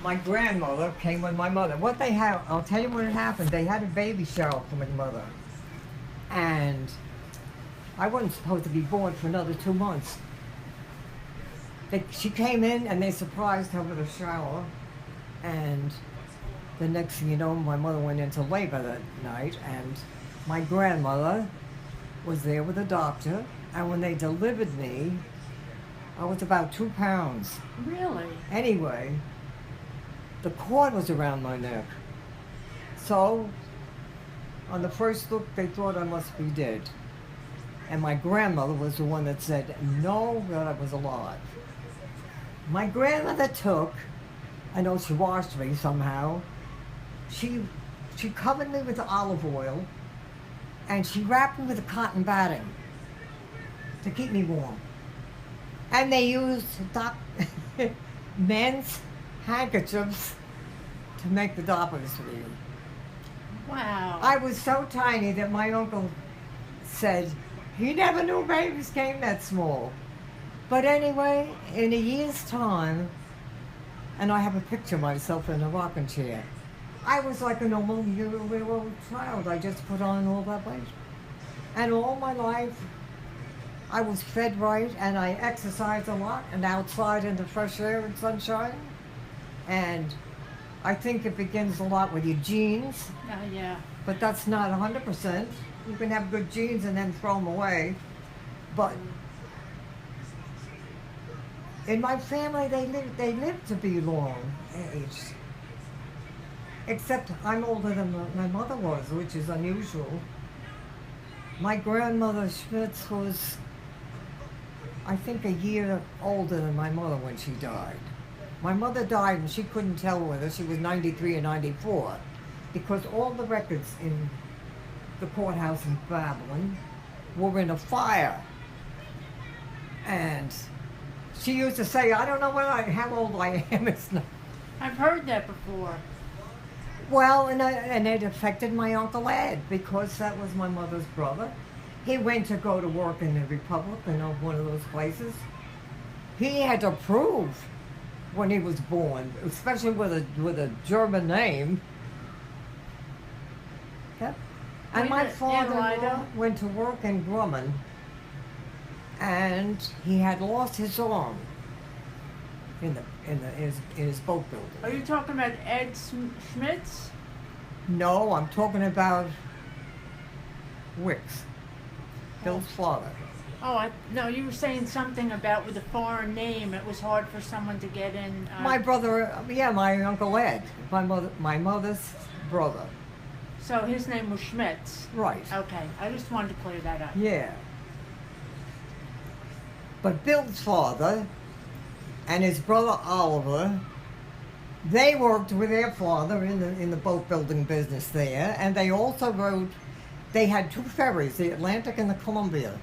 my grandmother came with my mother. What they had, I'll tell you what had happened. They had a baby shower for my mother. And I wasn't supposed to be born for another 2 months. She came in and they surprised her with a shower. And the next thing you know, my mother went into labor that night. And my grandmother was there with a doctor. And when they delivered me, I was about 2 pounds. Really? Anyway, the cord was around my neck. So, on the first look, they thought I must be dead. And my grandmother was the one that said, no, that I was alive. My grandmother took, I know she washed me somehow, she covered me with olive oil, and she wrapped me with a cotton batting to keep me warm. And they used men's handkerchiefs to make the doppers for me. Wow. I was so tiny that my uncle said he never knew babies came that small. But anyway, in a year's time, and I have a picture of myself in a rocking chair, I was like a normal year-old child. I just put on all that weight. And all my life, I was fed right, and I exercised a lot, and outside in the fresh air and sunshine. And I think it begins a lot with your genes. Yeah. But that's not 100%. You can have good genes and then throw them away. But in my family, they lived to be long aged. Except I'm older than my mother was, which is unusual. My grandmother Schmitz was, I think, a year older than my mother when she died. My mother died and she couldn't tell whether she was 93 or 94 because all the records in the courthouse in Babylon were in a fire. And she used to say, I don't know how old I am. It's not. I've heard that before. Well, and it affected my Uncle Ed because that was my mother's brother. He went to go to work in the Republic, one of those places. He had to prove when he was born, especially with a German name. Yep. And my father went to work in Grumman, and he had lost his arm in his boat building. Are you talking about Ed Schmitz? No, I'm talking about Wicks, Bill's father. Oh, no, you were saying something about with a foreign name, it was hard for someone to get in. My brother, my Uncle Ed, my mother's brother. So his name was Schmitz? Right. Okay, I just wanted to clear that up. Yeah. But Bill's father and his brother Oliver, they worked with their father in the boat building business there, and they also they had 2 ferries, the Atlantic and the Columbia.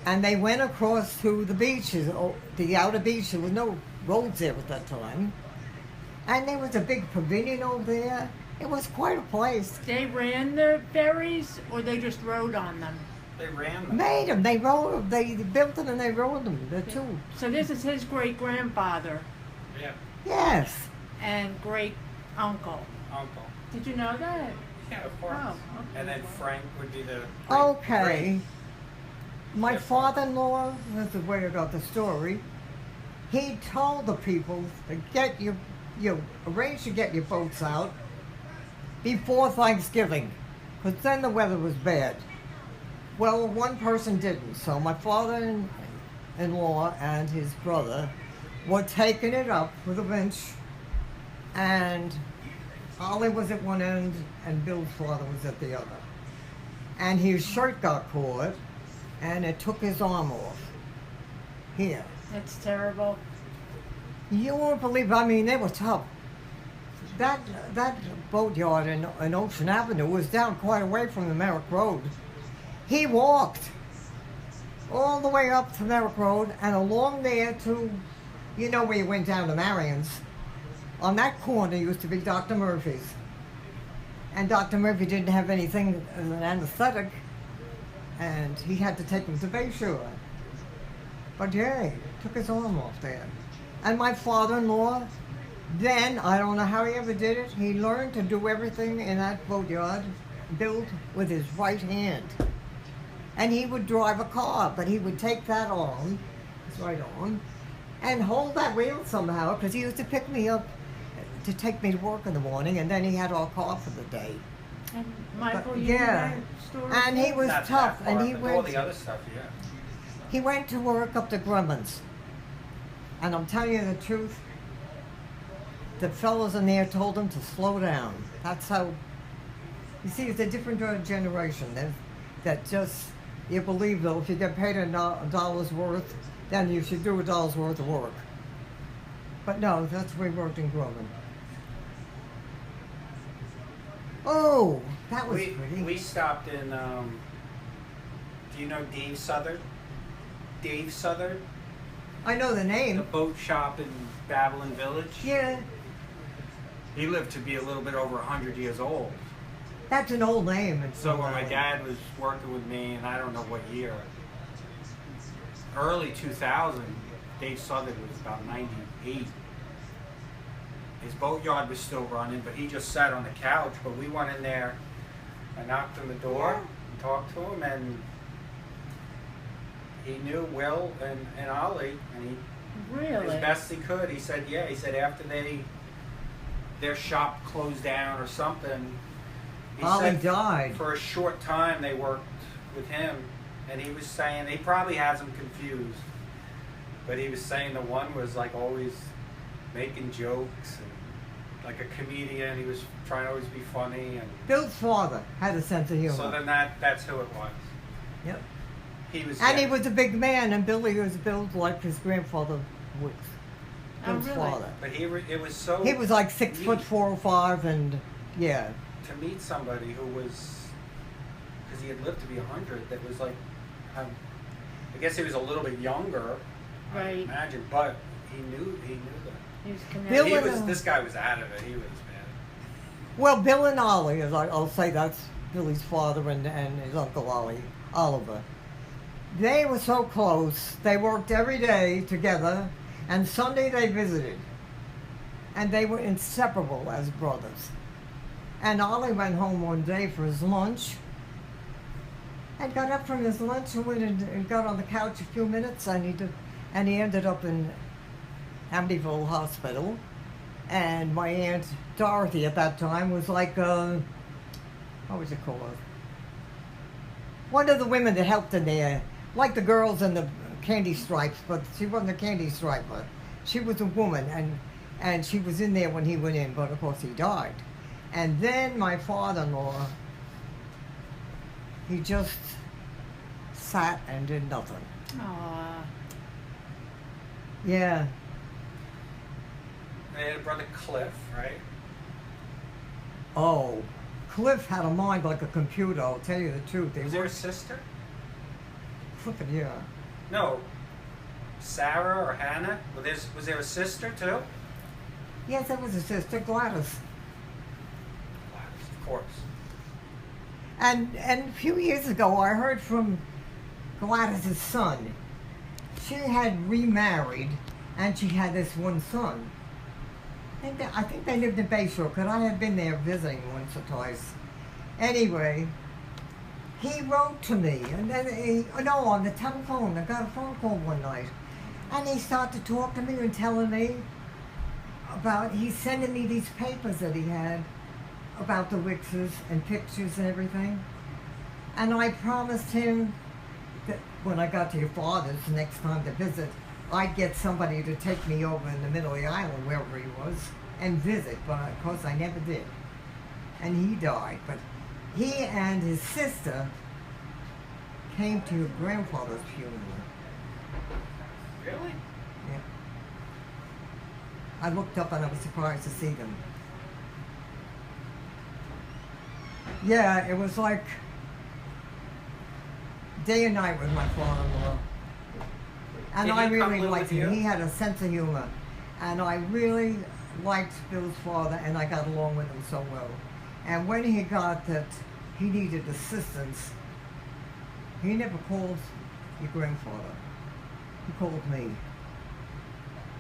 And they went across to the beaches, the outer beach. There was no roads there at that time. And there was a big pavilion over there. It was quite a place. They ran the ferries, or they just rode on them? They ran them. Made them. They rode them. They built them and they rode them. The 2. So this is his great-grandfather? Yeah. Yes. And great-uncle? Uncle. Did you know that? Yeah, of course. Oh, okay. And then Frank would be the Okay. My father-in-law, that's the way I got the story, he told the people to get you arrange to get your boats out before Thanksgiving, because then the weather was bad. Well, one person didn't, so my father-in-law and his brother were taking it up with a winch, and Ollie was at one end and Bill's father was at the other. And his shirt got caught, and it took his arm off. Here. That's terrible. You won't believe, I mean, they were tough. That boatyard in Ocean Avenue was down quite away from the Merrick Road. He walked all the way up to Merrick Road and along there to, where you went down to Marion's. On that corner used to be Dr. Murphy's. And Dr. Murphy didn't have anything as an anesthetic, and he had to take him to Bayshore. But yeah, he took his arm off there. And my father-in-law Then, I don't know how he ever did it, he learned to do everything in that boatyard, build with his right hand. And he would drive a car, but he would take that arm, his right arm, and hold that wheel somehow, because he used to pick me up to take me to work in the morning, and then he had our car for the day. And Michael, But, you yeah. know that story? And he was Not tough, that far, and he but all went. the other stuff, yeah. He went to work up to Grumman's. And I'm telling you the truth, the fellows in there told him to slow down. That's how, you see, it's a different generation that just, you believe though, if you get paid a dollar's worth, then you should do a dollar's worth of work. But no, that's where we worked in Grumman. Oh, that was pretty. We stopped in, do you know Dave Southard? Dave Southard? I know the The name. boat shop in Babylon Village? Yeah, He lived to be a little bit over 100 years old. that's an old name. So when my dad was working with me, and I don't know what year, early 2000, Dave Southard was about 98. His boatyard was still running, but he just sat on the couch. But we went in there, I knocked on the door, and talked to him, and he knew Will and Ollie, and he Really? as best he could. He said, yeah. He said after their shop closed down or something. He Ollie said died. for a short time they worked with him, and he was saying he probably has them confused, but he was saying the one was like always making jokes and like a comedian. He was trying to always be funny, and Bill's father had a sense of humor. so then that's who it was. Yep. He was. And he yeah. was a big man, and Billy was built like his grandfather Wicks. Oh, Bill's really? father. But it was so. He was like 6'4" or 5", and yeah. To meet somebody who was, because he had lived to be 100, that was like, I guess he was a little bit younger, I Right. imagine, but he knew that. He was Bill connected. and, This guy was out of it. He was bad. Well, Bill and Ollie, as I'll say, that's Billy's father and his uncle Ollie, Oliver. They were so close. They worked every day together, and Sunday they visited. And they were inseparable as brothers. And Ollie went home one day for his lunch, and got up from his lunch and went and got on the couch a few minutes, and he ended up in Amityville Hospital. And my Aunt Dorothy at that time was like, what was it called? One of the women that helped in there, like the girls in the candy stripes, but she wasn't a candy striper. She was a woman, and she was in there when he went in, but of course he died. And then my father-in-law, he just sat and did nothing. Aw. Yeah. They had a brother Cliff, right? Oh, Cliff had a mind like a computer, I'll tell you the truth. Was there a sister? Flippin', yeah. No. Sarah or Hannah? Was there a sister too? Yes, there was a sister, Gladys. Gladys, of course. And a few years ago, I heard from Gladys's son. She had remarried, and she had this one son. I think they lived in Bayshore, because I had been there visiting once or twice. Anyway, he wrote to me, and then on the telephone. I got a phone call one night, and he started to talk to me and telling me about, he's sending me these papers that he had about the Wickses and pictures and everything. And I promised him that when I got to your father's the next time to visit, I'd get somebody to take me over in the middle of the island, wherever he was, and visit, but of course I never did. And he died, but he and his sister came to your grandfather's funeral. Really? Yeah. I looked up and I was surprised to see them. Yeah, it was like day and night with my father-in-law. And Did I he come really live liked with him. you? He had a sense of humor. And I really liked Bill's father, and I got along with him so well. And when he got that he needed assistance, he never called your grandfather. He called me.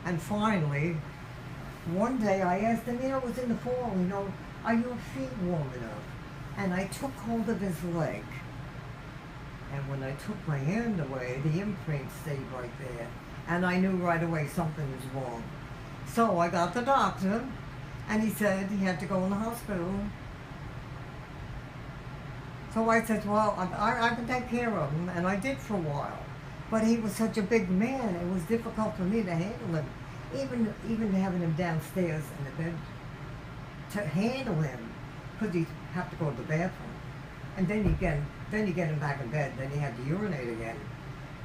And finally, one day I asked him, it was in the fall, are your feet warm enough? And I took hold of his leg. And when I took my hand away, the imprint stayed right there. And I knew right away something was wrong. So I got the doctor, and he said he had to go in the hospital. So I said, well, I can take care of him, and I did for a while. But he was such a big man, it was difficult for me to handle him. Even having him downstairs in the bed, to handle him, because he'd have to go to the bathroom. And then you get him back in bed, then he had to urinate again.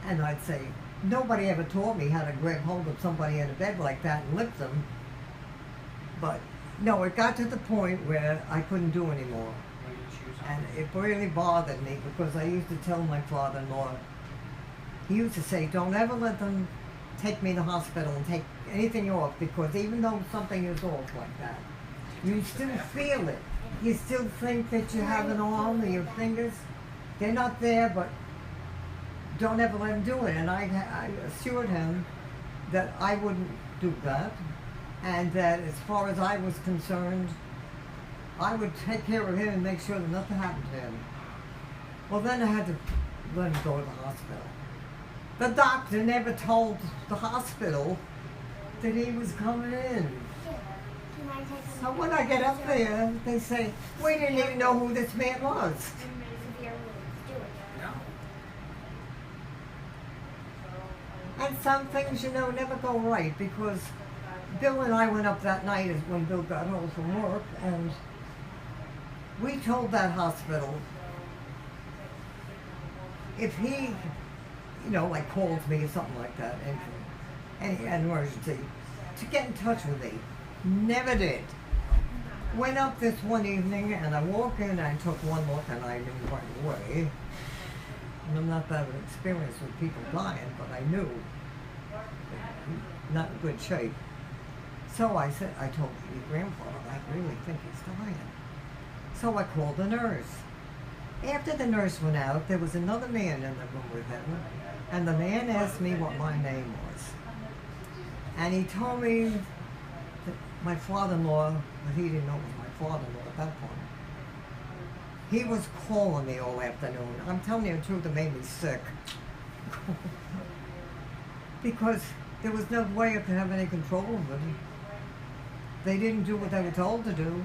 And I'd say, nobody ever taught me how to grab hold of somebody in a bed like that and lift them. But no, it got to the point where I couldn't do anymore. And it really bothered me because I used to tell my father-in-law, he used to say, don't ever let them take me to the hospital and take anything off, because even though something is off like that, you still feel it. You still think that you have an arm or your fingers. They're not there, but don't ever let him do it. And I assured him that I wouldn't do that, and that as far as I was concerned, I would take care of him and make sure that nothing happened to him. Well, then I had to let him go to the hospital. The doctor never told the hospital that he was coming in. So when I get up there, they say, we didn't even know who this man was. And some things, never go right, because Bill and I went up that night when Bill got home from work, and we told that hospital if he, calls me or something like that, any emergency, to get in touch with me. Never did. Went up this one evening, and I walk in, and I took one look, and I knew right away. And I'm not that experienced with people dying, but I knew not in good shape. So I told your grandfather, I really think he's dying. So I called the nurse. After the nurse went out, there was another man in the room with him, and the man asked me what my name was. And he told me that my father-in-law, but he didn't know it was my father-in-law at that point, he was calling me all afternoon. I'm telling you the truth, it made me sick. Because there was no way I could have any control of it. They didn't do what they were told to do.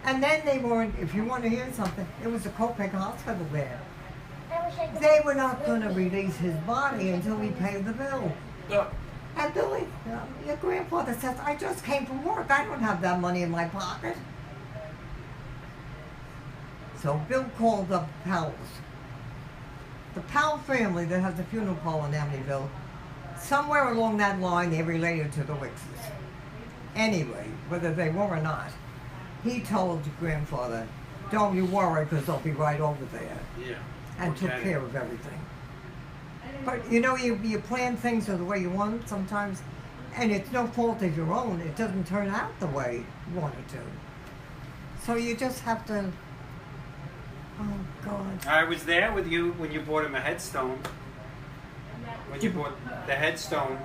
And then they weren't, if you want to hear something, it was a Kopek hospital there. They were not going to release his body until we paid the bill. And Billy, your grandfather says, I just came from work. I don't have that money in my pocket. So Bill called up Powell's. The Powell family that has the funeral parlor in Amityville, somewhere along that line they related to the Wickses. Anyway, whether they were or not, he told grandfather, don't you worry, because they'll be right over there. Yeah. And took care of everything. But you plan things the way you want sometimes, and it's no fault of your own. It doesn't turn out the way you want it to. So you just have to, oh God. I was there with you when you bought him a headstone. When you bought the headstone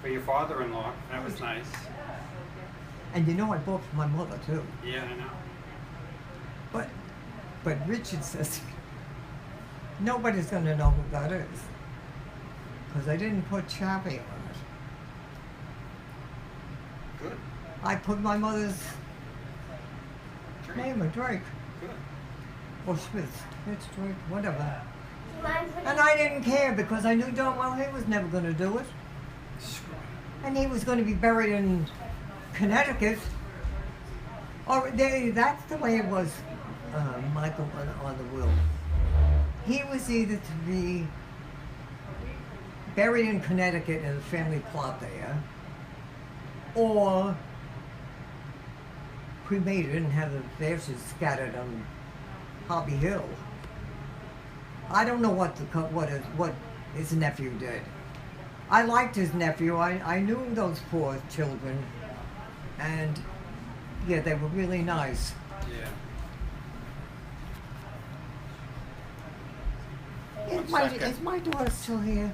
for your father-in-law. That was nice. And I bought for my mother too. Yeah, I know. But Richard says, nobody's going to know who that is. Because I didn't put Chappie on it. Good. I put my mother's Drake. name, or Drake. Good. Or Smith, Drake, whatever. And I didn't care because I knew darn well he was never going to do it. And he was going to be buried in Connecticut. Or that's the way it was, Michael, on the will. He was either to be buried in Connecticut in a family plot there, or cremated and have the ashes scattered on Hobby Hill. I don't know what his nephew did. I liked his nephew. I knew those poor children, and yeah, they were really nice. Yeah. Is my daughter still here?